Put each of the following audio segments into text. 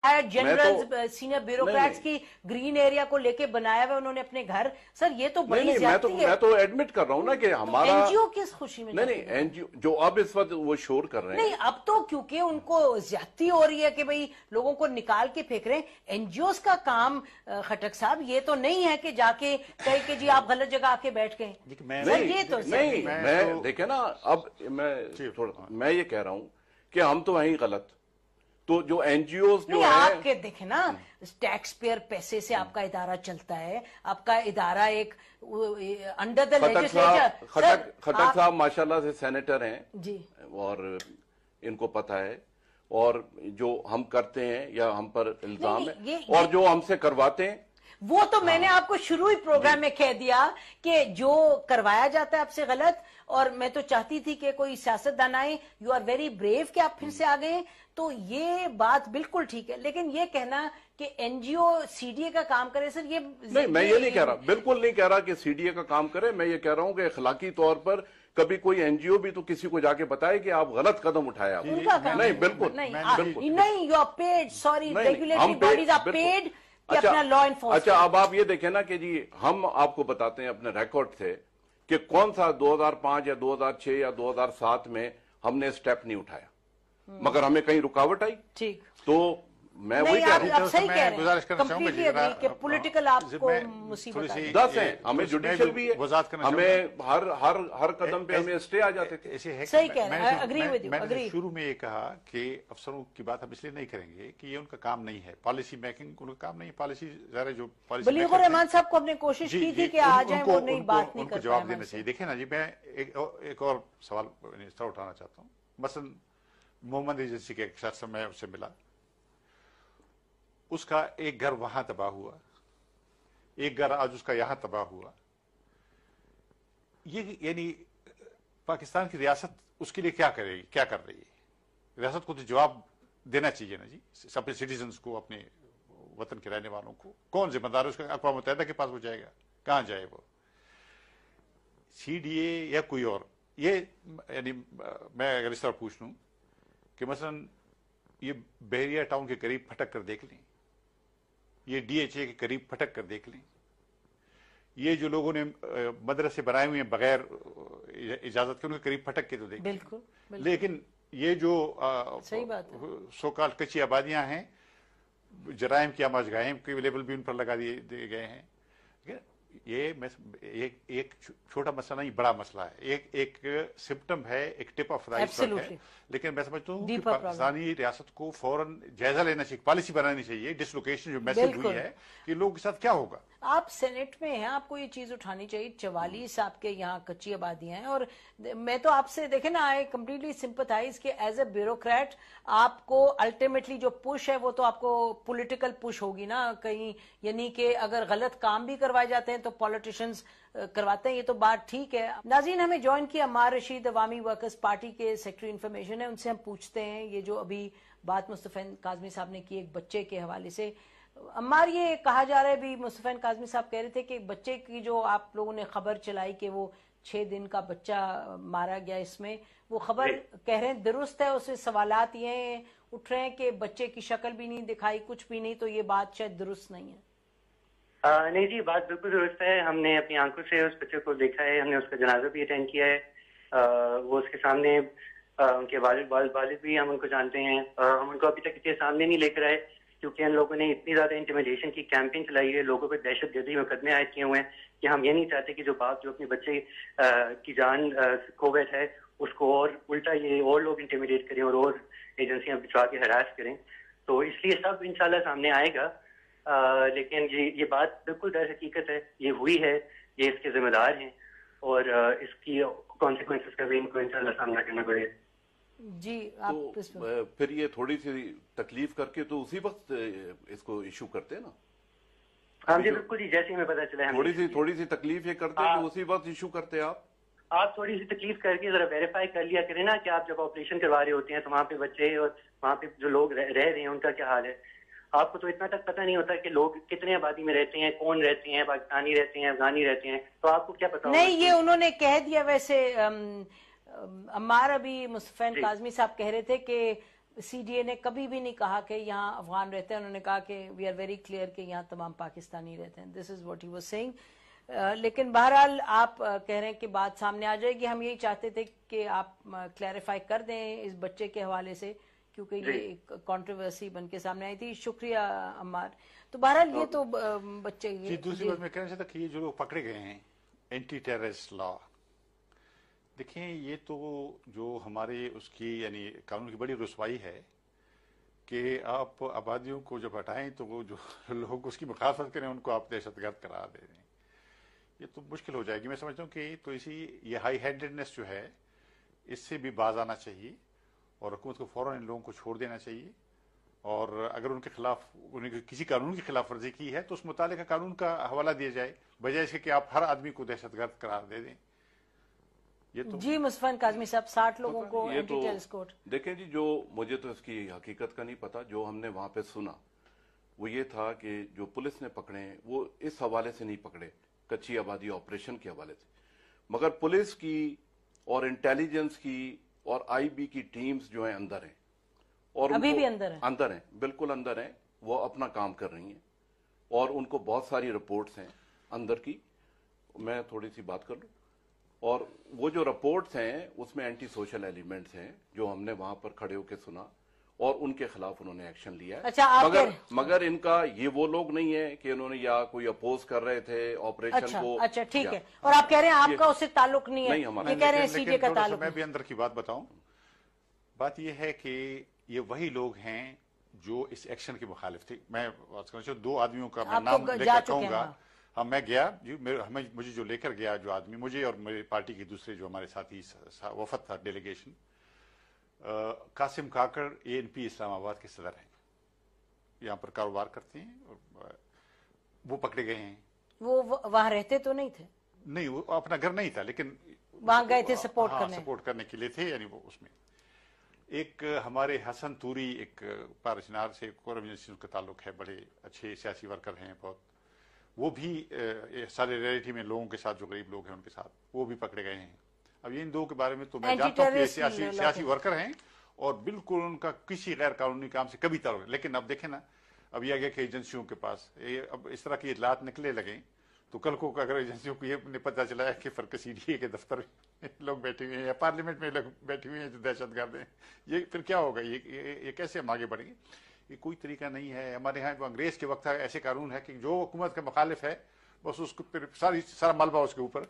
General senior bureaucrats की green area को लेके बनाया हुआ उन्होंने अपने घर। सर ये तो बड़ी ज्यादती है। मैं तो एडमिट कर रहा हूँ ना कि हमारा एनजीओ किस खुशी में नहीं एनजीओ जो अब इस वक्त वो शोर कर रहे हैं। नहीं अब तो क्योंकि उनको ज्यादती हो रही है कि भाई लोगों को निकाल के फेंक रहे हैं। एनजीओ का काम खटक साहब ये तो नहीं है कि जाके कहे कि जी आप गलत जगह आके बैठ गए। नहीं मैं देखे ना अब मैं ये कह रहा हूँ कि हम तो वहीं गलत, तो जो एनजीओ जो है आपके देखे ना टैक्स पेयर पैसे से आपका इदारा चलता है, आपका इदारा एक अंडर द लेजिस्लेचर। खटक साहब माशाल्लाह से सेनेटर हैं जी और इनको पता है, और जो हम करते हैं या हम पर इल्जाम है और जो हमसे करवाते हैं वो तो मैंने आपको शुरू ही प्रोग्राम में कह दिया कि जो करवाया जाता है आपसे गलत। और मैं तो चाहती थी कि कोई सियासतदान आए, यू आर वेरी ब्रेव कि आप फिर से आ गए, तो ये बात बिल्कुल ठीक है। लेकिन ये कहना कि एनजीओ सीडीए का काम करे, सर ये नहीं, मैं ये नहीं कह रहा, बिल्कुल नहीं कह रहा कि सीडीए का काम करे। मैं ये कह रहा हूं कि अखलाकी तौर पर कभी कोई एनजीओ भी तो किसी को जाके बताए कि आप गलत कदम उठाए। आप नहीं बिल्कुल नहीं, you are paid, sorry regulatory bodies are paid. अपना लॉ एनफोर्समेंट। अच्छा अब आप ये देखें ना कि जी हम आपको बताते हैं अपने रिकॉर्ड से कि कौन सा 2005 या 2006 या 2007 में हमने स्टेप नहीं उठाया, मगर हमें कहीं रुकावट आई। ठीक, तो मैं वही कह रहा हूँ, गुजारिश करना चाहूंगा कि पॉलिटिकल आपको मुसीबत 10 है, हमें जुडिशियल भी है, हमें हर कदम पे हमें स्टे आ जाते थे। सही कह रहे हैं, अग्री विद यू। मैंने शुरू में ये कहा कि अफसरों की बात हम इसलिए नहीं करेंगे कि ये उनका काम नहीं है, पॉलिसी मेकिंग उनका काम नहीं है। पॉलिसी ज़रा जो पॉलिसी बलीगुर रहमान साहब को हमने कोशिश की थी कि आ जाए, वो नहीं बात नहीं कर पाए। जवाब देना चाहिए। देखिए ना जी, मैं एक और सवाल उठाना चाहता हूँ। मसलन मोहम्मद एजेंसी के एक शख्स मैं उससे मिला, उसका एक घर वहां तबाह हुआ, एक घर आज उसका यहां तबाह हुआ। ये यानी पाकिस्तान की रियासत उसके लिए क्या करेगी, क्या कर रही है? रियासत को तो जवाब देना चाहिए ना जी, अपने सिटीजन्स को, अपने वतन के रहने वालों को। कौन जिम्मेदार है उसका? अक़वाम मुत्तहिदा के पास वो जाएगा, कहां जाए वो? सीडीए या कोई और? ये यानी मैं अगर इस तरह पूछ लूं कि मसलन ये बहरिया टाउन के करीब फटक कर देख लें, ये डीएचए के करीब फटक कर देख लें, ये जो लोगों ने मदरसे बनाए हुए हैं बगैर इजाजत के, उनके करीब फटक के तो देख। बिल्कुल। लेकिन ये जो सही बात है, सोकाल कच्ची आबादियां हैं, जराइम की आमाजगाहें के लेबल भी उन पर लगा दिए गए हैं। ये एक छोटा मसला नहीं, बड़ा मसला है, एक सिम्पटम है, एक टिप ऑफ द आइसबर्ग है। लेकिन मैं समझता हूँ कि पाकिस्तानी रियासत को फौरन जायजा लेना चाहिए, पॉलिसी बनानी चाहिए। डिसलोकेशन जो मैसेज हुई है कि लोगों के साथ क्या होगा। आप सेनेट में हैं, आपको ये चीज उठानी चाहिए। 44 आपके यहाँ कच्ची आबादियां हैं, और मैं तो आपसे देखे ना, आई कम्प्लीटली सिंपथाइज कि एज ए ब्यूरोक्रेट आपको अल्टीमेटली जो पुश है वो तो आपको पॉलिटिकल पुश होगी ना कहीं, यानी कि अगर गलत काम भी करवाए जाते हैं तो पॉलिटिशियंस करवाते हैं, ये तो बात ठीक है। नाज़रीन, हमें ज्वाइन किया अम्मार रशीद, अवामी वर्कर्स पार्टी के सेक्रेटरी इन्फॉर्मेशन है, उनसे हम पूछते हैं ये जो अभी बात मुस्तफ़ा काज़मी साहब ने की एक बच्चे के हवाले से। अम्मार, ये कहा जा रहा है, भी मुस्तफ़ा काज़मी साहब कह रहे थे कि बच्चे की जो आप लोगों ने खबर चलाई कि वो 6 दिन का बच्चा मारा गया, इसमें वो खबर कह रहे हैं दुरुस्त है? उससे सवालात ये उठ रहे हैं कि बच्चे की शक्ल भी नहीं दिखाई, कुछ भी नहीं, तो ये बात शायद दुरुस्त नहीं है। नहीं जी, बात बिल्कुल दुरुस्त है। हमने अपनी आंखों से उस बच्चे को देखा है, हमने उसका जनाजा भी अटेंड किया है। वो उसके सामने उनके वालिद भी, हम उनको जानते हैं। हम उनको अभी तक इतने सामने नहीं लेकर आए क्योंकि हम लोगों ने इतनी ज्यादा इंटिमिडेशन की कैंपेन चलाई है, लोगों पर दहशतगर्दी मुकदमे आयद किए हुए हैं कि हम ये नहीं चाहते कि जो बाप जो अपने बच्चे की जान खो बैठा है उसको और उल्टा ये और लोग इंटिमिडेट करें और एजेंसियां भिजवा के हरास करें। तो इसलिए सब इंशाल्लाह सामने आएगा। लेकिन ये बात बिल्कुल दर हकीकत है, ये हुई है, ये इसके जिम्मेदार हैं और इसकी कॉन्सिक्वेंसेस का भी इनको इंशाल्लाह सामना करना पड़ेगा। जी आप तो फिर ये थोड़ी सी तकलीफ करके तो उसी वक्त इसको इशू करते हैं ना? हाँ जी बिल्कुल जी, जैसे हमें पता चला है थोड़ी सी तकलीफ ये करते हैं तो उसी वक्त इशू करते हैं। आप थोड़ी सी तकलीफ करके जरा वेरीफाई कर लिया करें ना कि आप जब ऑपरेशन करवा रहे होते हैं तो वहाँ पे बच्चे और वहाँ पे जो लोग रह रहे हैं उनका क्या हाल है। आपको तो इतना तक पता नहीं होता कि लोग कितने आबादी में रहते हैं, कौन रहते हैं, पाकिस्तानी रहते हैं, अफगानी रहते हैं, तो आपको क्या पता? नहीं, ये उन्होंने कह दिया। वैसे अम्मार, अभी मुस्तफ़ा काज़मी साहब कह रहे थे कि CDA نے کبھی بھی نہیں کہا کہ یہاں افغان رہتے ہیں. انہوں نے کہا کہ وی آر ویری کلیئر کہ یہاں تمام پاکستانی رہتے ہیں. This is what he was seeing. لیکن بہرحال آپ کہہ رہے ہیں کہ بات سامنے آ جائے گی. ہم یہی چاہتے تھے کہ آپ کلیریفائی کر دیں اس بچے کے حوالے سے, کیونکہ یہ ایک کنٹروورسی بن کے سامنے آئی تھی. شکریہ عمار. تو بہرحال یہ تو بچے. دوسری بات میں کہنا چاہتا کہ یہ جو لوگ پکڑے گئے ہیں اینٹی ٹیررسٹ لا, دیکھیں یہ تو جو ہمارے اس کی یعنی قانون کی بڑی رسوائی ہے کہ آپ آبادیوں کو جب ہٹائیں تو وہ جو لوگ اس کی مخالفت کریں ان کو آپ دہشت گرد قرار دے دیں. یہ تو مشکل ہو جائے گی. میں سمجھتا ہوں کہ تو اسی یہ ہائی ہینڈڈنس جو ہے اس سے بھی باز آنا چاہیے اور حکومت کو فوراً ان لوگوں کو چھوڑ دینا چاہیے. اور اگر ان کے خلاف انہیں کسی قانون کی خلاف ورزی کی ہے تو اس متعلقہ قانون کا حوالہ دیا جائے, بجائے اس کے کہ آپ ہر آدمی کو دہشت گرد قرار دے دیں. یہ تو جی مصطفیٰ کاظمی صاحب 60 لوگوں کو یہ اینٹی تو ٹیررسٹ کوڈ. دیکھیں جی, جو مجھے تو اس کی حقیقت کا نہیں پتا, جو ہم نے وہاں پہ سنا وہ یہ تھا کہ جو پولیس نے پکڑے ہیں وہ اس حوالے سے نہیں پکڑے, کچی آبادی آپریشن کے حوالے سے, مگر پولیس کی اور انٹیلیجنس کی اور IB کی ٹیمز جو ہیں اندر ہیں, اور ابھی بھی اندر ہیں, بالکل اندر ہیں, وہ اپنا کام کر رہی ہیں اور ان کو بہت ساری رپورٹس ہیں اندر کی. میں تھوڑی سی بات کر لوں, اور وہ جو رپورٹس ہیں اس میں اینٹی سوشل ایلیمنٹس ہیں جو ہم نے وہاں پر کھڑے ہو کے سنا, اور ان کے خلاف انہوں نے ایکشن لیا ہے. اچھا, مگر ان کا یہ وہ لوگ نہیں ہے کہ انہوں نے یا کوئی اپوز کر رہے تھے آپریشن کو. اچھا ٹھیک ہے. اور آپ کہہ رہے ہیں آپ کا اس سے تعلق نہیں ہے, یہ کہہ رہے ہیں CDA کا تعلق. میں بھی اندر کی بات بتاؤں. بات یہ ہے کہ یہ وہی لوگ ہیں جو اس ایکشن کے مخالف تھے. میں دو آدمیوں کا میں نام لے کر کہوں گا. ہاں, میں گیا جی, مجھے جو لے کر گیا جو آدمی, مجھے اور میری پارٹی کے دوسرے جو ہمارے ساتھی وفد تھا ڈیلیگیشن, قاسم کاکڑ ANP اسلام آباد کے صدر ہیں, یہاں پر کاروبار کرتے ہیں, وہ پکڑے گئے ہیں. وہ وہاں رہتے تو نہیں تھے؟ نہیں, وہ اپنا گھر نہیں تھا لیکن وہاں گئے تھے سپورٹ کرنے کے لیے تھے. یعنی وہ اس میں ایک ہمارے حسن توری ایک پارچنار سے کورم یونیورسٹی کا تعلق ہے, بڑے اچھے سیاسی ورکر ہیں بہت, وہ بھی سارے ریئلٹی میں لوگوں کے ساتھ جو غریب لوگ ہیں ان کے ساتھ وہ بھی پکڑے گئے ہیں. اب ان دو کے بارے میں تو میں جانتا ہوں کہ سیاسی ورکر ہیں اور بالکل ان کا کسی غیر قانونی کام سے کبھی تعلق. لیکن اب دیکھیں نا, اب یہ آگے کہ ایجنسیوں کے پاس اب اس طرح کی اطلاعات نکلے لگیں تو کل کو اگر ایجنسیوں کو یہ پتہ چلا ہے کہ فرق CDA کے دفتر میں لوگ بیٹھے ہوئے ہیں یا پارلیمنٹ میں لوگ بیٹھے ہوئے ہیں جو دہشت گرد ہیں, یہ پھر کیا ہوگا؟ یہ کیسے ہم آگے بڑھیں گے؟ یہ کوئی طریقہ نہیں ہے. ہمارے یہاں جو انگریز کے وقت ایسے قانون ہے کہ جو حکومت کا مخالف ہے بس اس کو پھر سارا ملبہ اس کے اوپر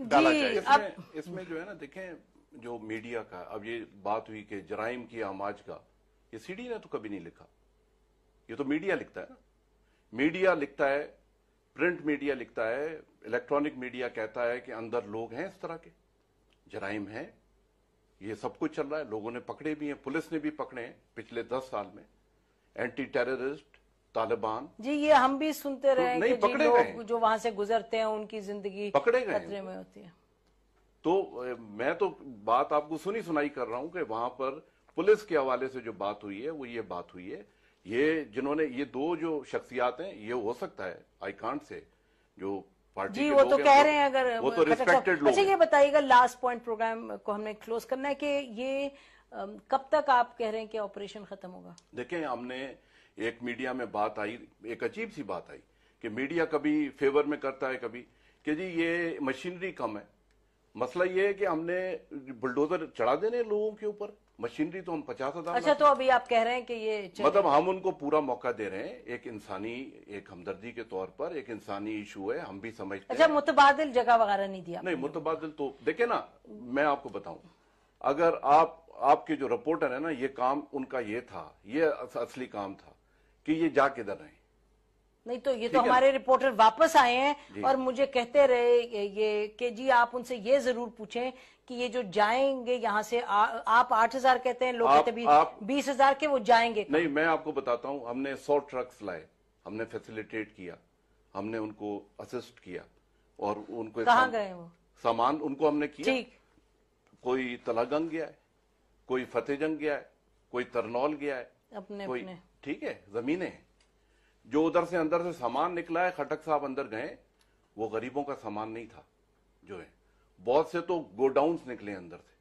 ڈالا جائے. اس میں جو ہے نا, دیکھیں جو میڈیا کا اب یہ بات ہوئی کہ جرائم کی آماج کا, یہ CDA نے تو کبھی نہیں لکھا, یہ تو میڈیا لکھتا ہے نا. میڈیا لکھتا ہے, پرنٹ میڈیا لکھتا ہے, الیکٹرانک میڈیا کہتا ہے کہ اندر لوگ ہیں اس طرح کے, جرائم ہیں, یہ سب کچھ چل رہا ہے. لوگوں نے پکڑے بھی ہیں, پولیس نے بھی پکڑے ہیں پچھلے 10 سال میں, اینٹی ٹیررسٹ, طالبان. جی یہ ہم بھی سنتے رہے کہ جی لوگ جو وہاں سے گزرتے ہیں ان کی زندگی پکڑے گئے خطرے میں ہوتی ہے. تو میں تو بات آپ کو سنائی کر رہا ہوں کہ وہاں پر پولیس کے حوالے سے جو بات ہوئی ہے وہ یہ بات ہوئی ہے. یہ جنہوں نے یہ دو جو شخصیات ہیں, یہ ہو سکتا ہے آئی کانٹ سے جو پارٹی جی وہ تو کہہ رہے ہیں, اگر وہ تو ریسپیکٹڈ لوگ. اچھا یہ بتائیے گا, لاسٹ پوائنٹ پروگرام کو ہم نے کلوز کرنا ہے, کہ یہ کب تک آپ کہہ رہے ہیں کہ آپریشن ختم ہوگا؟ دیکھیں, ہم نے ایک میڈیا میں بات آئی, ایک عجیب سی بات آئی کہ میڈیا کبھی فیور میں کرتا ہے کبھی کہ جی یہ مشینری کم ہے. مسئلہ یہ ہے کہ ہم نے بلڈوزر چڑھا دینے لوگوں کے اوپر, مشینری تو ہم 50,000. اچھا تو ابھی آپ کہہ رہے ہیں کہ یہ مطلب ہم ان کو پورا موقع دے رہے ہیں, ایک انسانی, ایک ہمدردی کے طور پر ایک انسانی ایشو ہے, ہم بھی سمجھتے ہیں. اچھا متبادل جگہ وغیرہ نہیں دیا؟ نہیں متبادل تو دیکھیں نا, میں آپ کو بتاؤں, اگر آپ کے جو رپورٹر ہیں نا, یہ کام ان کا یہ تھا, یہ اصلی کام تھا کہ یہ جا کدھر رہے. نہیں تو یہ تو ہمارے رپورٹر واپس آئے ہیں اور مجھے کہتے رہے یہ کہ جی آپ ان سے یہ ضرور پوچھیں کہ یہ جو جائیں گے یہاں سے, آپ 8,000 کہتے ہیں, لوگ کہتے ہیں 20,000 کے, وہ جائیں گے. نہیں, میں آپ کو بتاتا ہوں, ہم نے 100 ٹرکس لائے, ہم نے فیسیلیٹیٹ کیا, ہم نے ان کو اسسٹ کیا, اور ان کو کہاں گئے وہ سامان ان کو ہم نے کیا. کوئی تلا گنگ گیا ہے, کوئی فتح جنگ گیا ہے, کوئی ترنول گیا ہے, اپنے ٹھیک ہے, زمینیں جو ادھر سے اندر سے سامان نکلا ہے. خٹک صاحب اندر گئے, وہ غریبوں کا سامان نہیں تھا جو ہے, بہت سے تو گو ڈاؤنز نکلے اندر سے.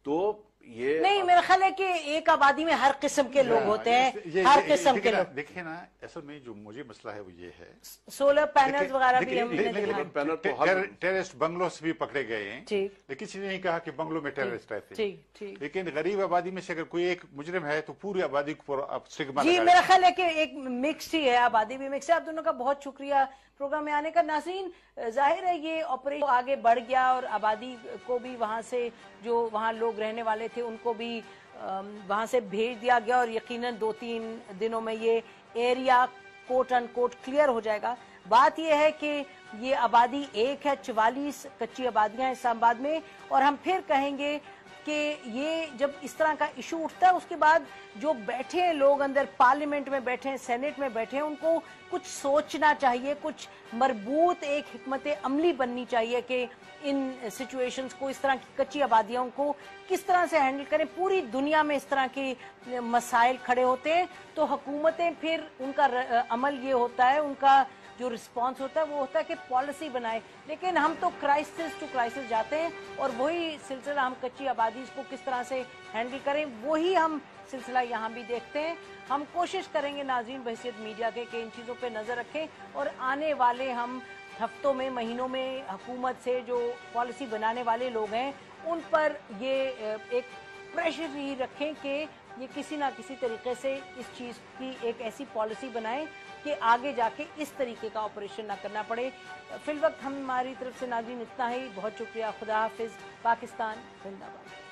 تو ये नहीं, मेरा ख्याल है कि एक आबादी में हर किस्म के लोग होते हैं, हर किस्म के लोग। देखिए ना, असल में जो मुझे मसला है वो ये है, सोलर पैनल्स वगैरह भी हमने देखा। पैनल तो हर टेररिस्ट बंगलों से भी पकड़े गए हैं, ठीक, लेकिन किसी ने नहीं कहा कि बंगलों में टेररिस्ट रहते हैं। ठीक ठीक। लेकिन गरीब आबादी में से अगर कोई एक मुजरिम है तो पूरी आबादी को आप स्टिग्मा जी, लगा मेरा ख्याल है कि एक मिक्स ही है, आबादी भी मिक्स है। आप दोनों का बहुत शुक्रिया प्रोग्राम में आने का। नाज़रीन, जाहिर है ये ऑपरेशन आगे बढ़ गया और आबादी को भी वहां से, जो वहां लोग रहने वाले थे उनको भी वहां से भेज दिया गया और यकीनन 2-3 दिनों में ये एरिया कोट अनकोट क्लियर हो जाएगा। बात यह है कि ये आबादी एक है, 44 कच्ची आबादियां हैं इस्लामाबाद में, और हम फिर कहेंगे कि ये जब इस तरह का इशू उठता है उसके बाद जो बैठे हैं लोग अंदर पार्लियामेंट में बैठे हैं, सेनेट में बैठे हैं, उनको कुछ सोचना चाहिए, कुछ मरबूत एक हिकमत अमली बननी चाहिए कि इन सिचुएशंस को, इस तरह की कच्ची आबादियों को किस तरह से हैंडल करें। पूरी दुनिया में इस तरह के मसाइल खड़े होते हैं तो हुकूमतें फिर उनका अमल ये होता है, उनका जो रिस्पांस होता है वो होता है कि पॉलिसी बनाए। लेकिन हम तो क्राइसिस टू क्राइसिस जाते हैं और वही सिलसिला हम कच्ची आबादी को किस तरह से हैंडल करें वही हम सिलसिला यहाँ भी देखते हैं। हम कोशिश करेंगे नाज़रीन बहैसियत मीडिया के कि इन चीज़ों पे नज़र रखें और आने वाले हम हफ्तों में, महीनों में हुकूमत से जो पॉलिसी बनाने वाले लोग हैं उन पर ये एक प्रेशर ही रखें कि ये किसी ना किसी तरीके से इस चीज़ की एक ऐसी पॉलिसी बनाएं कि आगे जाके इस तरीके का ऑपरेशन ना करना पड़े। फिल वक्त हमारी तरफ से नाज़रीन इतना ही। बहुत शुक्रिया। खुदा हाफिज़। पाकिस्तान जिंदाबाद।